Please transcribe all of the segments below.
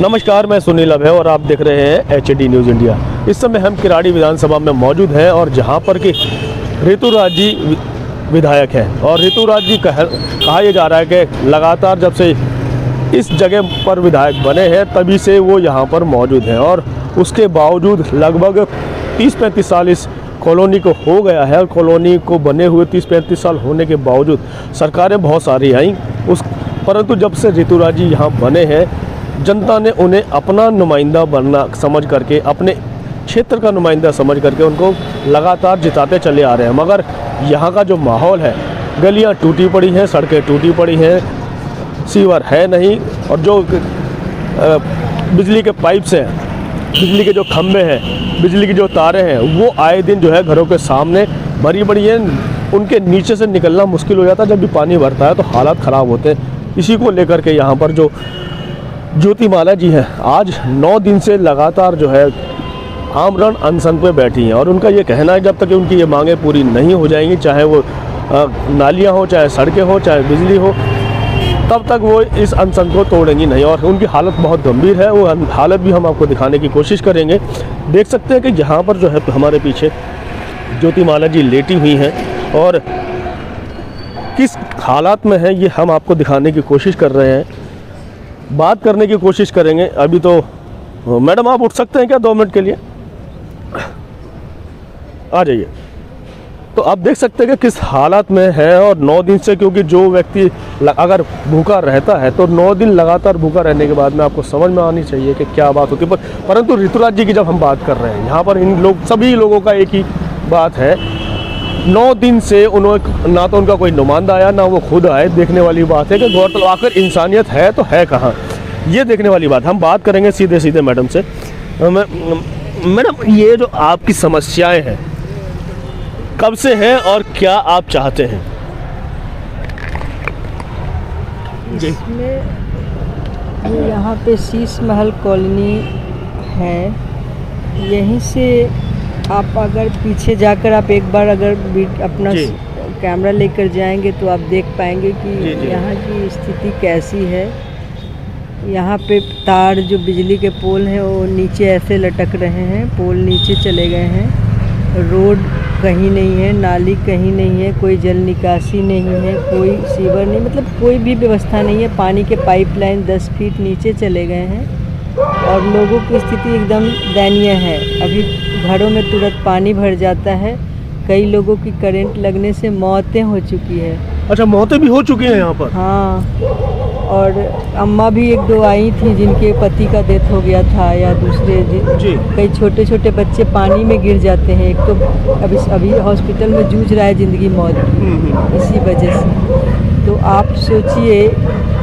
नमस्कार, मैं सुनील अभय और आप देख रहे हैं HD न्यूज़ इंडिया। इस समय हम किराड़ी विधानसभा में मौजूद हैं और जहां पर कि ऋतुराज जी विधायक हैं और ऋतुराज जी कहा यह जा रहा है कि लगातार जब से इस जगह पर विधायक बने हैं तभी से वो यहां पर मौजूद हैं और उसके बावजूद लगभग 30-35 साल इस कॉलोनी को हो गया है और कॉलोनी को बने हुए 30-35 साल होने के बावजूद सरकारें बहुत सारी आईं परंतु जब से ऋतुराज जी यहाँ बने हैं जनता ने उन्हें अपना नुमाइंदा बनना समझ करके, अपने क्षेत्र का नुमाइंदा समझ करके उनको लगातार जिताते चले आ रहे हैं। मगर यहाँ का जो माहौल है, गलियाँ टूटी पड़ी हैं, सड़कें टूटी पड़ी हैं, सीवर है नहीं और जो बिजली के पाइप्स हैं, बिजली के जो खंभे हैं, बिजली की जो तारें हैं वो आए दिन जो है घरों के सामने भरी पड़ी हैं। उनके नीचे से निकलना मुश्किल हो जाता है। जब भी पानी भरता है तो हालात ख़राब होते हैं। इसी को लेकर के यहाँ पर जो ज्योतिमाला जी हैं आज 9 दिन से लगातार जो है आमरण अनशन पे बैठी हैं और उनका ये कहना है जब तक उनकी ये मांगें पूरी नहीं हो जाएंगी, चाहे वो नालियाँ हो, चाहे सड़कें हो, चाहे बिजली हो, तब तक वो इस अनशन को तोड़ेंगी नहीं। और उनकी हालत बहुत गंभीर है। वो हालत भी हम आपको दिखाने की कोशिश करेंगे। देख सकते हैं कि यहाँ पर जो है हमारे पीछे ज्योतिमाला जी लेटी हुई हैं और किस हालात में है ये हम आपको दिखाने की कोशिश कर रहे हैं, बात करने की कोशिश करेंगे। अभी तो मैडम आप उठ सकते हैं क्या 2 मिनट के लिए? आ जाइए। तो आप देख सकते हैं कि किस हालात में है और 9 दिन से, क्योंकि जो व्यक्ति अगर भूखा रहता है तो 9 दिन लगातार भूखा रहने के बाद में आपको समझ में आनी चाहिए कि क्या बात होती है। परंतु ऋतुराज जी की जब हम बात कर रहे हैं यहाँ पर इन लोग सभी लोगों का एक ही बात है, 9 दिन से उन्होंने ना तो उनका कोई नुमाइंदा आया ना वो खुद आए। देखने वाली बात है कि गौरतलब आखिर इंसानियत है तो है कहाँ, ये देखने वाली बात। हम बात करेंगे सीधे मैडम से। मैडम, ये जो आपकी समस्याएं हैं कब से हैं और क्या आप चाहते हैं? जी, इसमें ये यहाँ पे शीश महल कॉलोनी है। यहीं से आप अगर पीछे जाकर आप एक बार अगर अपना कैमरा लेकर जाएंगे तो आप देख पाएंगे कि यहाँ की स्थिति कैसी है। यहाँ पे तार जो बिजली के पोल हैं वो नीचे ऐसे लटक रहे हैं, पोल नीचे चले गए हैं, रोड कहीं नहीं है, नाली कहीं नहीं है, कोई जल निकासी नहीं है, कोई सीवर नहीं, मतलब कोई भी व्यवस्था नहीं है। पानी के पाइपलाइन 10 फीट नीचे चले गए हैं और लोगों की स्थिति एकदम दयनीय है। अभी घरों में तुरंत पानी भर जाता है। कई लोगों की करंट लगने से मौतें हो चुकी है। अच्छा, मौतें भी हो चुकी हैं यहाँ पर? हाँ, और अम्मा भी 1-2 आई थी जिनके पति का डेथ हो गया था या दूसरे जी। कई छोटे छोटे बच्चे पानी में गिर जाते हैं। एक तो अभी हॉस्पिटल में जूझ रहा है ज़िंदगी मौत की इसी वजह से। तो आप सोचिए,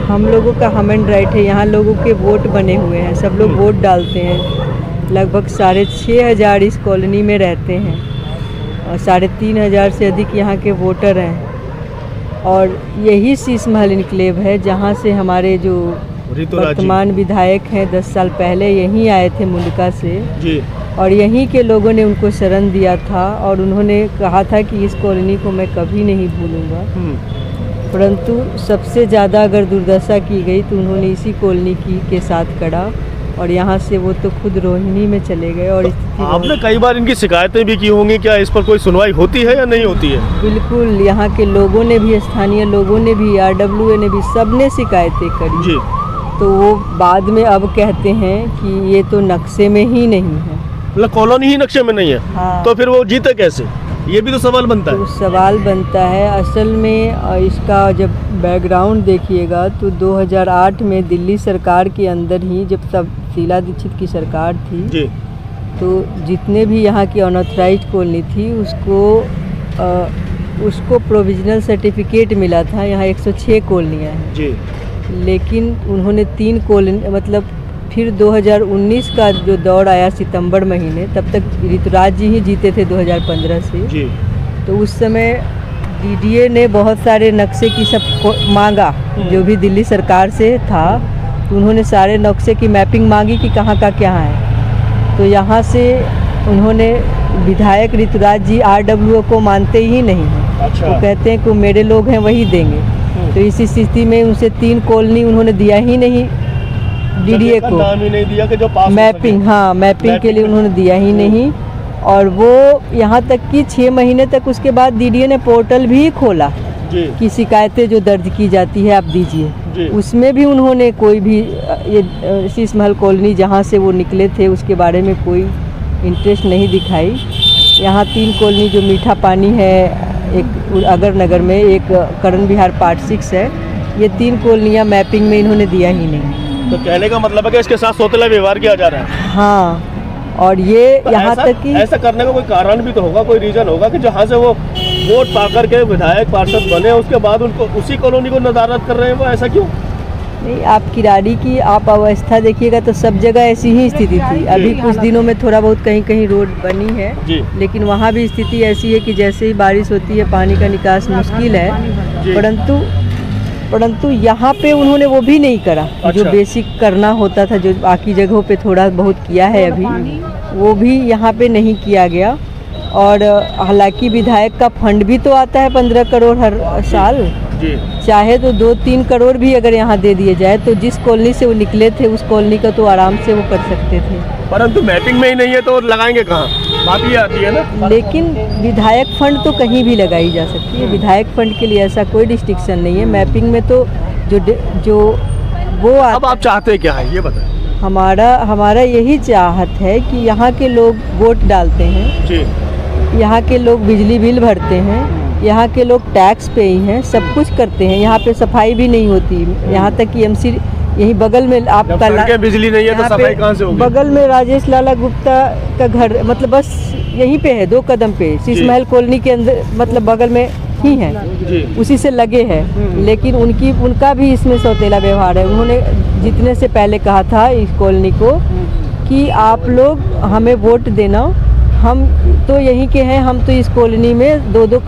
हम लोगों का ह्यूमन राइट है, यहाँ लोगों के वोट बने हुए हैं, सब लोग वोट डालते हैं। लगभग 6,500 इस कॉलोनी में रहते हैं और 3,500 से अधिक यहाँ के वोटर हैं। और यही शीश महल इनक्लेव है जहाँ से हमारे जो वर्तमान विधायक हैं 10 साल पहले यहीं आए थे मुंडका से जी। और यहीं के लोगों ने उनको शरण दिया था और उन्होंने कहा था कि इस कॉलोनी को मैं कभी नहीं भूलूंगा। परंतु सबसे ज़्यादा अगर दुर्दशा की गई तो उन्होंने इसी कॉलोनी के साथ करा और यहाँ से वो तो खुद रोहिणी में चले गए। और आपने कई बार इनकी शिकायतें भी की होंगी, क्या इस पर कोई सुनवाई होती है या नहीं होती है? बिल्कुल, यहाँ के लोगों ने भी, स्थानीय लोगों ने भी, RWA ने भी, सब ने शिकायतें करी जी। तो वो बाद में अब कहते हैं कि ये तो नक्शे में ही नहीं है, मतलब कॉलोनी ही नक्शे में नहीं है। हाँ। तो फिर वो जीते कैसे, ये भी तो सवाल बनता है। तो सवाल बनता है। असल में इसका जब बैकग्राउंड देखिएगा तो 2008 में दिल्ली सरकार के अंदर ही, जब तब शीला दीक्षित की सरकार थी जी, तो जितने भी यहाँ की अनऑथराइज्ड कॉलोनी थी उसको प्रोविजनल सर्टिफिकेट मिला था। यहाँ 106 कॉलोनियाँ हैं जी, लेकिन उन्होंने 3 कॉलोनी, मतलब फिर 2019 का जो दौर आया सितंबर महीने, तब तक ऋतुराज जी ही जीते थे 2015 से जी। तो उस समय DDA ने बहुत सारे नक्शे की सब मांगा, जो भी दिल्ली सरकार से था, तो उन्होंने सारे नक्शे की मैपिंग मांगी कि कहाँ का क्या है। तो यहाँ से उन्होंने विधायक ऋतुराज जी RWA को मानते ही नहीं हैं। अच्छा। वो कहते हैं कि मेरे लोग हैं वही देंगे। तो इस स्थिति में उनसे 3 कॉलोनी उन्होंने दिया ही नहीं डीडीए को नाम ही नहीं दिया कि जो पास हो मैपिंग, सके। हाँ मैपिंग के लिए मैपिंग उन्होंने दिया ही नहीं। और वो यहाँ तक कि 6 महीने तक उसके बाद डीडीए ने पोर्टल भी खोला जी कि शिकायतें जो दर्ज की जाती है आप जी। दीजिए। उसमें भी उन्होंने कोई भी ये शीश महल कॉलोनी जहाँ से वो निकले थे उसके बारे में कोई इंटरेस्ट नहीं दिखाई। यहाँ 3 कॉलोनी जो मीठा पानी है, एक अगर नगर में, एक करण विहार पार्ट 6 है, ये 3 कॉलोनियाँ मैपिंग में इन्होंने दिया ही नहीं। तो कहने का मतलब है कि इसके साथ सौतेला व्यवहार किया जा रहा है। हाँ, और ये तो यहाँ ऐसा- तक कि ऐसा करने का कोई कारण भी तो होगा, कोई रीजन होगा कि जहाँ से वो वोट पाकर के विधायक पार्षद बने उसके बाद उनको उसी कॉलोनी को नदारत कर रहे हैं, वो ऐसा क्यों? नहीं, आप किराड़ी की आप अवस्था देखिएगा तो सब जगह ऐसी ही स्थिति थी। अभी कुछ दिनों में थोड़ा बहुत कहीं कहीं रोड बनी है, जी लेकिन वहाँ भी स्थिति ऐसी है कि जैसे ही बारिश होती है पानी का निकास मुश्किल है। जी। परंतु यहाँ पे उन्होंने वो भी नहीं करा जो अच्छा। बेसिक करना होता था, जो बाकी जगहों पे थोड़ा बहुत किया है अभी, वो भी यहाँ पे नहीं किया गया। और हालांकि विधायक का फंड भी तो आता है 15 करोड़ हर साल, जी चाहे तो 2-3 करोड़ भी अगर यहाँ दे दिए जाए तो जिस कॉलोनी से वो निकले थे उस कॉलोनी का तो आराम से वो कर सकते थे। परंतु मैपिंग में ही नहीं है तो लगाएंगे कहाँ? बात ये आती है ना। लेकिन विधायक फंड तो कहीं भी लगाई जा सकती है। विधायक फंड के लिए ऐसा कोई डिस्टिक्शन नहीं है। मैपिंग में तो जो वो अब आप चाहते क्या है ये बताएं। हमारा यही चाहत है कि यहाँ के लोग वोट डालते हैं, जी यहाँ के लोग बिजली बिल भरते हैं, यहाँ के लोग टैक्स पे ही हैं, सब कुछ करते हैं। यहाँ पे सफाई भी नहीं होती। यहाँ तक कि एमसी यही बगल में आपका सड़कें बिजली नहीं है तो यहाँ सफाई पे कहाँ से होगी? बगल में राजेश लाला गुप्ता का घर, मतलब बस यहीं पे है, 2 कदम पे शीश जी। महल कॉलोनी के अंदर, मतलब बगल में ही है, जी उसी से लगे हैं। लेकिन उनका भी इसमें सौतेला व्यवहार है। उन्होंने जीतने से पहले कहा था इस कॉलोनी को कि आप लोग हमें वोट देना, हम तो यहीं के हैं, हम तो इस कॉलोनी में 2-2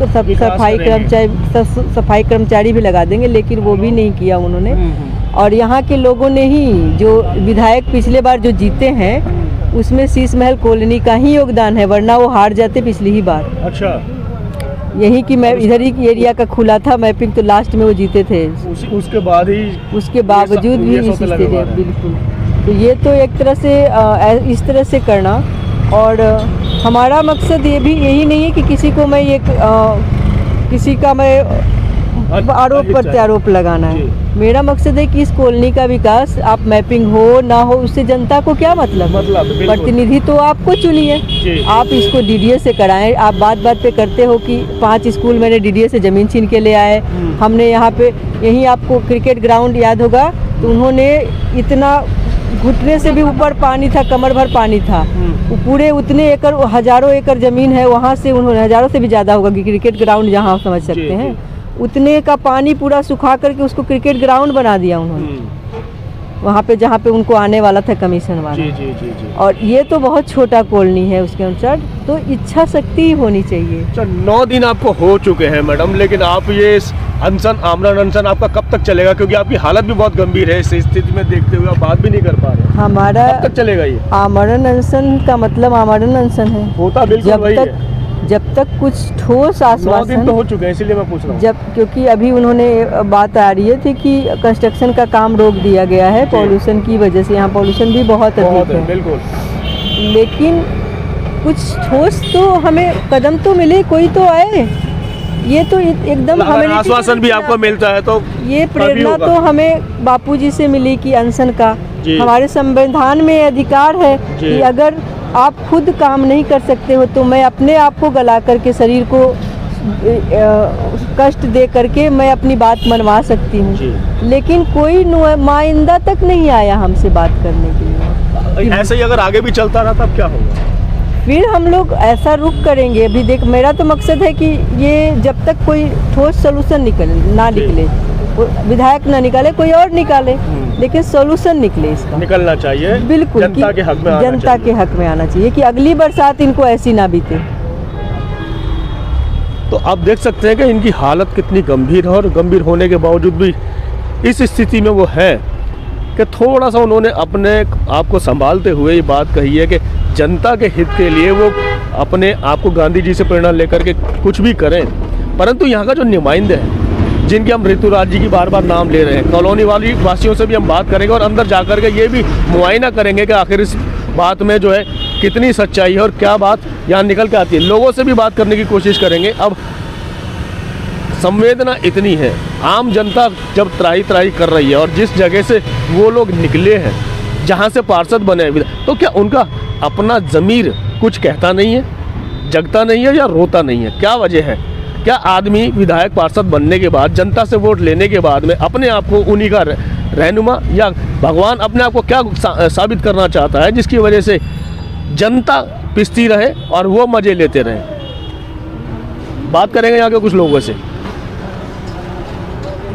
सफाई कर्मचारी भी लगा देंगे, लेकिन वो भी नहीं किया उन्होंने। और यहाँ के लोगों ने ही, जो विधायक पिछले बार जो जीते हैं उसमें शीश महल कॉलोनी का ही योगदान है, वरना वो हार जाते पिछली ही बार। अच्छा, यही कि मैं इधर ही एरिया का खुला था मैपिंग, तो लास्ट में वो जीते थे। उसके बाद ही उसके बावजूद भी ये इस सौतेला स्थिति व्यवहार है। बिल्कुल। तो ये तो एक तरह से इस तरह से करना, और हमारा मकसद ये भी यही नहीं है कि किसी को मैं किसी का मैं आरोप प्रत्यारोप लगाना है। मेरा मकसद है कि इस कॉलोनी का विकास, आप मैपिंग हो ना हो उससे जनता को क्या मतलब बिल्कुल। प्रतिनिधि तो आपको चुनिए, आप इसको डीडीए से कराएं। आप बात पे करते हो कि 5 स्कूल मैंने डीडीए से ज़मीन छीन के ले आए। हमने यहाँ पे, यहीं आपको क्रिकेट ग्राउंड याद होगा, तो उन्होंने इतना घुटने से भी ऊपर पानी था, कमर भर पानी था, वो पूरे उतने एकड़, हज़ारों एकड़ ज़मीन है, वहाँ से उन्होंने, हज़ारों से भी ज़्यादा होगा कि क्रिकेट ग्राउंड जहाँ आप समझ सकते हैं, उतने का पानी पूरा सुखा करके उसको क्रिकेट ग्राउंड बना दिया उन्होंने वहाँ पे, जहाँ पे उनको आने वाला था कमीशन वाला। जी। और ये तो बहुत छोटा कॉलोनी है उसके अनुसार, तो इच्छा शक्ति होनी चाहिए। अच्छा, 9 दिन आपको हो चुके हैं मैडम, लेकिन आप ये अनशन, आमरण अनशन आपका कब तक चलेगा? क्योंकि आपकी हालत भी बहुत गंभीर है, इस स्थिति में देखते हुए आप बात भी नहीं कर पा रहे। हमारा कब तक चलेगा ये? आमरण अनशन का मतलब आमरण अनशन है, होता बिल्कुल वही है। जब तक कुछ ठोस 9 दिन तो हो चुके हैं, इसीलिए मैं पूछ रहा हूँ। क्योंकि अभी उन्होंने बात आ रही थी कि कंस्ट्रक्शन का काम रोक दिया गया है पॉल्यूशन की वजह से। यहाँ पॉल्यूशन भी बहुत अधिक है, बिल्कुल। लेकिन कुछ ठोस तो हमें कदम तो मिले, कोई तो आए। ये तो एकदम हमें आश्वासन भी आपको मिलता है तो ये प्रेरणा तो हमें बापूजी से मिली कि अनशन का, हमारे संविधान में अधिकार है कि अगर आप खुद काम नहीं कर सकते हो तो मैं अपने आप को गला करके, शरीर को कष्ट दे करके मैं अपनी बात मनवा सकती हूँ। लेकिन कोई नुमाइंदा तक नहीं आया हमसे बात करने के लिए। ऐसे ही अगर आगे भी चलता रहा तब क्या होगा? फिर हम लोग ऐसा रुख करेंगे। अभी देख, मेरा तो मकसद है कि ये जब तक कोई ठोस सोल्यूशन निकले, विधायक ना निकाले, कोई और निकाले, लेकिन सोल्यूशन निकले, इसका निकलना चाहिए। बिल्कुल, जनता के हक में आना चाहिए कि अगली बरसात इनको ऐसी ना बीते। तो आप देख सकते हैं कि इनकी हालत कितनी गंभीर है, और गंभीर होने के बावजूद भी इस स्थिति में वो है कि थोड़ा सा उन्होंने अपने आप को संभालते हुए ये बात कही है कि जनता के हित के लिए वो अपने आप को गांधी जी से प्रेरणा लेकर के कुछ भी करें। परंतु यहाँ का जो नुमाइंदे हैं, जिनके हम ऋतुराज जी की बार बार नाम ले रहे हैं, कॉलोनी वाली वासियों से भी हम बात करेंगे और अंदर जा कर के ये भी मुआयना करेंगे कि आखिर इस बात में जो है कितनी सच्चाई है और क्या बात यहाँ निकल के आती है। लोगों से भी बात करने की कोशिश करेंगे। अब संवेदना इतनी है, आम जनता जब त्राही त्राही कर रही है और जिस जगह से वो लोग निकले हैं, जहाँ से पार्षद बने हैं, तो क्या उनका अपना ज़मीर कुछ कहता नहीं है, जगता नहीं है या रोता नहीं है? क्या वजह है? क्या आदमी विधायक पार्षद बनने के बाद, जनता से वोट लेने के बाद में अपने आप को उन्हीं का रहनुमा या भगवान अपने आप को क्या साबित करना चाहता है, जिसकी वजह से जनता पिसती रहे और वो मज़े लेते रहे? बात करेंगे यहाँ के कुछ लोगों से।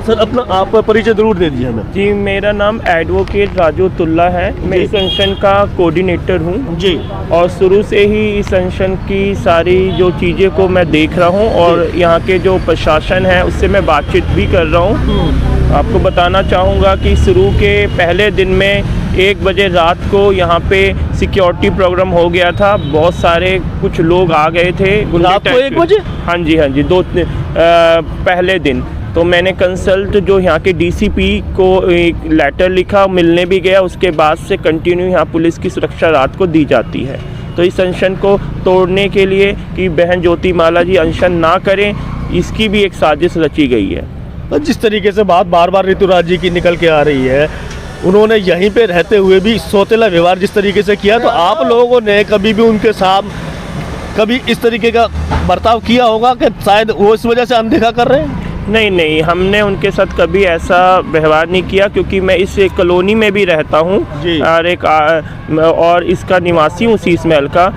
सर, अपना आप परिचय जरूर दे दीजिए हमें। जी, मेरा नाम एडवोकेट राजू तुल्ला है। मैं इस संगठन का कोऑर्डिनेटर हूँ जी, और शुरू से ही इस संगठन की सारी जो चीज़ें को मैं देख रहा हूँ और यहाँ के जो प्रशासन है उससे मैं बातचीत भी कर रहा हूँ। आपको बताना चाहूँगा कि शुरू के पहले दिन में 1 बजे रात को यहाँ पे सिक्योरिटी प्रोग्राम हो गया था। बहुत सारे कुछ लोग आ गए थे रात को 1 बजे। हाँ जी, पहले दिन तो मैंने कंसल्ट जो यहाँ के डीसीपी को एक लेटर लिखा, मिलने भी गया। उसके बाद से कंटिन्यू यहाँ पुलिस की सुरक्षा रात को दी जाती है। तो इस अनशन को तोड़ने के लिए कि बहन ज्योति माला जी अनशन ना करें, इसकी भी एक साजिश रची गई है। जिस तरीके से बात बार बार ऋतुराज जी की निकल के आ रही है, उन्होंने यहीं पे रहते हुए भी सौतेला व्यवहार जिस तरीके से किया, तो आप लोगों ने कभी भी उनके साथ कभी इस तरीके का बर्ताव किया होगा कि शायद वो इस वजह से अनदेखा कर रहे हैं? नहीं, हमने उनके साथ कभी ऐसा व्यवहार नहीं किया, क्योंकि मैं इस कॉलोनी में भी रहता हूँ और इसका निवासी हूँ शीश महल का।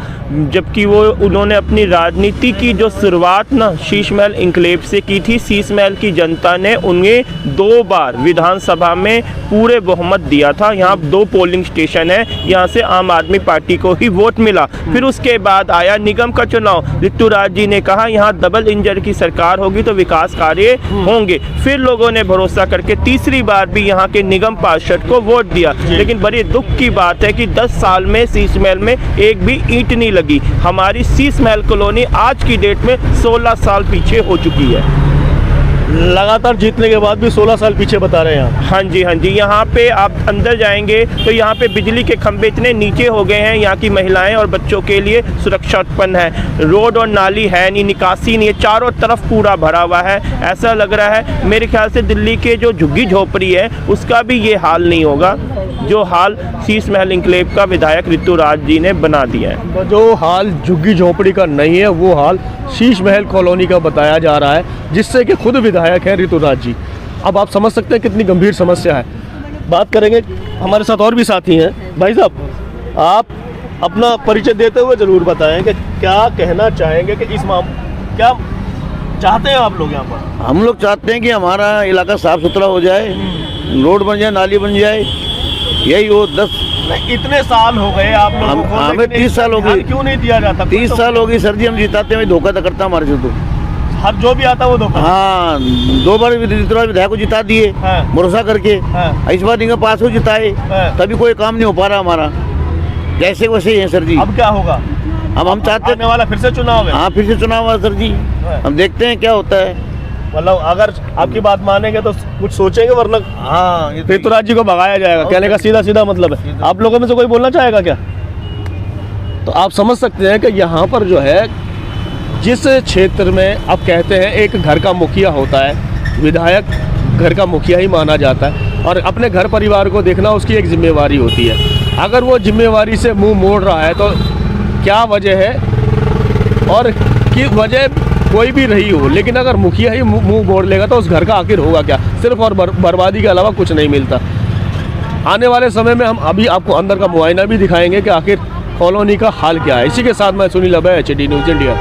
जबकि उन्होंने अपनी राजनीति की जो शुरुआत ना शीश महल इंक्लेव से की थी। शीश महल की जनता ने उन्हें 2 बार विधानसभा में पूरे बहुमत दिया था। यहाँ 2 पोलिंग स्टेशन है, यहाँ से आम आदमी पार्टी को ही वोट मिला। फिर उसके बाद आया निगम का चुनाव। ऋतुराज जी ने कहा यहाँ डबल इंजन की सरकार होगी तो विकास कार्य होंगे। फिर लोगों ने भरोसा करके तीसरी बार भी यहाँ के निगम पार्षद को वोट दिया। लेकिन बड़ी दुख की बात है कि 10 साल में शीश महल में एक भी ईंट नहीं लगी। हमारी शीश महल कॉलोनी आज की डेट में 16 साल पीछे हो चुकी है। लगातार जीतने के बाद भी 16 साल पीछे बता रहे हैं। हाँ जी, यहाँ पे आप अंदर जाएंगे तो यहाँ पे बिजली के खंभे इतने नीचे हो गए हैं, यहाँ की महिलाएं और बच्चों के लिए सुरक्षा उत्पन्न है। रोड और नाली है नहीं, निकासी नहीं है, चारों तरफ पूरा भरा हुआ है। ऐसा लग रहा है मेरे ख्याल से दिल्ली के जो झुग्गी झोपड़ी है उसका भी ये हाल नहीं होगा जो हाल शीश महल इंक्लेव का विधायक ऋतुराज जी ने बना दिया है। जो हाल झुग्गी झोपड़ी का नहीं है, वो हाल शीश महल कॉलोनी का बताया जा रहा है, जिससे कि खुद विधायक हैं ऋतुराज जी। अब आप समझ सकते हैं कितनी गंभीर समस्या है। बात करेंगे, हमारे साथ और भी साथी हैं। भाई साहब, आप अपना परिचय देते हुए ज़रूर बताएं कि क्या कहना चाहेंगे कि इस क्या चाहते हैं आप लोग यहाँ पर? हम लोग चाहते हैं कि हमारा इलाका साफ़ सुथरा हो जाए, रोड बन जाए, नाली बन जाए, यही हो। 10 इतने साल हो गए आप लोगों को, हमें 30 साल हो गए। क्यों नहीं दिया जाता? 30 साल हो गई सर जी, हम जिताते हैं, धोखा तो करता हमारे से। तो हर जो भी आता वो धोखा। हाँ, 2 बार ऋतुराज विधायक को जिता दिए भरोसा करके। इस बार निगम पास को जिताए, तभी कोई काम नहीं हो पा रहा हमारा। जैसे वैसे ही है सर जी। अब क्या होगा? अब हम चाहते हैं वाला फिर से चुनाव है। हाँ, फिर से चुनाव है सर जी, हम देखते हैं क्या होता है। मतलब अगर आपकी बात मानेंगे तो कुछ सोचेंगे, वरना हाँ ऋतुराज जी को भगाया जाएगा, कहने का सीधा मतलब है। आप लोगों में से कोई बोलना चाहेगा क्या? तो आप समझ सकते हैं कि यहाँ पर जो है, जिस क्षेत्र में आप कहते हैं एक घर का मुखिया होता है, विधायक घर का मुखिया ही माना जाता है, और अपने घर परिवार को देखना उसकी एक जिम्मेवारी होती है। अगर वो जिम्मेवारी से मुंह मोड़ रहा है तो क्या वजह है, और कि वजह कोई भी रही हो, लेकिन अगर मुखिया ही मुंह मोड़ लेगा तो उस घर का आखिर होगा क्या? सिर्फ और बर्बादी के अलावा कुछ नहीं मिलता। आने वाले समय में हम अभी आपको अंदर का मुआयना भी दिखाएंगे कि आखिर कॉलोनी का हाल क्या है। इसी के साथ मैं सुनील अभय, HD न्यूज़ इंडिया।